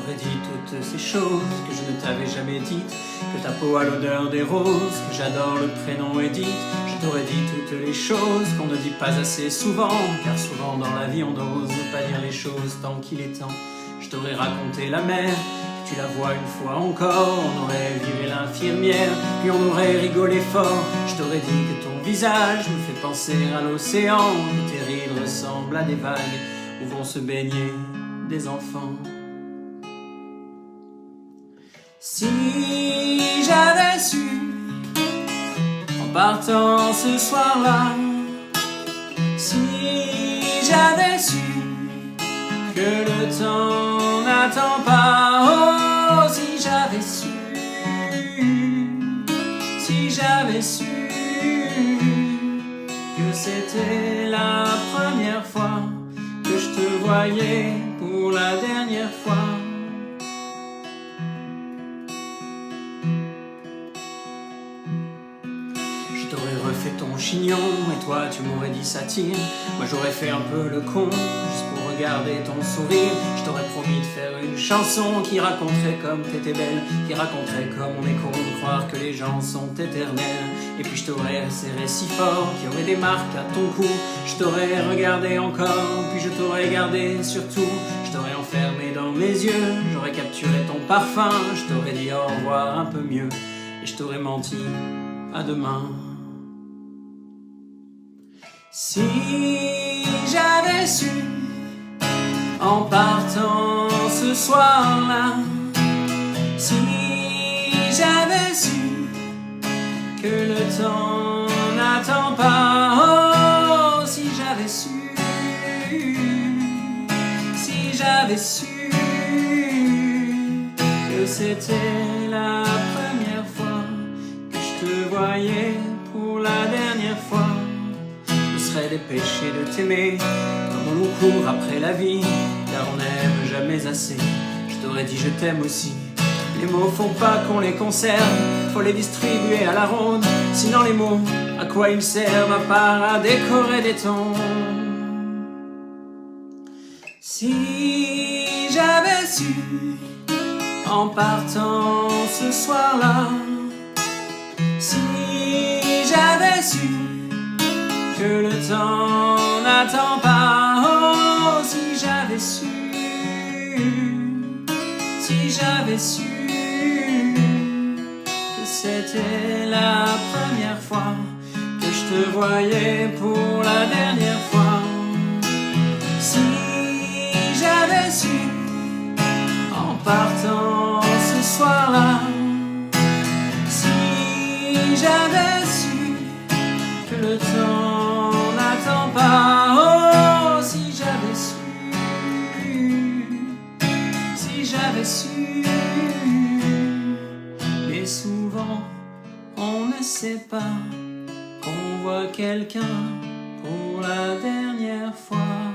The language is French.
t'aurais dit toutes ces choses que je ne t'avais jamais dites, que ta peau a l'odeur des roses, que j'adore le prénom Edith. Je t'aurais dit toutes les choses qu'on ne dit pas assez souvent, car souvent dans la vie on n'ose pas dire les choses tant qu'il est temps. Je t'aurais raconté la mer, que tu la vois une fois encore, on aurait viré l'infirmière, puis on aurait rigolé fort. Je t'aurais dit que ton visage me fait penser à l'océan, que tes rides ressemblent à des vagues où vont se baigner des enfants. Si j'avais su, en partant ce soir-là, si j'avais su que le temps n'attend pas, oh, si j'avais su, si j'avais su que c'était la première fois que je te voyais pour la dernière fois. Je t'aurais refait ton chignon et toi tu m'aurais dit ça tire. Moi j'aurais fait un peu le con juste pour regarder ton sourire. Je t'aurais promis de faire une chanson qui raconterait comme t'étais belle, qui raconterait comme on est con de croire que les gens sont éternels. Et puis je t'aurais serré si fort qu'il y aurait des marques à ton cou. Je t'aurais regardé encore, puis je t'aurais gardé surtout. Je t'aurais enfermé dans mes yeux, j'aurais capturé ton parfum. Je t'aurais dit au revoir un peu mieux et je t'aurais menti, à demain. Si j'avais su, en partant ce soir-là, si j'avais su que le temps n'attend pas, oh, si j'avais su, si j'avais su que c'était la première fois que je te voyais pour la dernière fois, je serais dépêché de t'aimer comme on court après la vie, car on n'aime jamais assez. Je t'aurais dit je t'aime aussi. Les mots font pas qu'on les conserve, faut les distribuer à la ronde. Sinon les mots, à quoi ils servent à part à décorer des tons? Si j'avais su, en partant ce soir-là, si j'avais su que le temps n'attend pas, oh, si j'avais su, si j'avais su que c'était la première fois que je te voyais pour la dernière fois. Si j'avais su, en partant ce soir-là, si j'avais su que le temps n'attend pas, oh, si j'avais su, si j'avais su. Mais souvent on ne sait pas qu'on voit quelqu'un pour la dernière fois.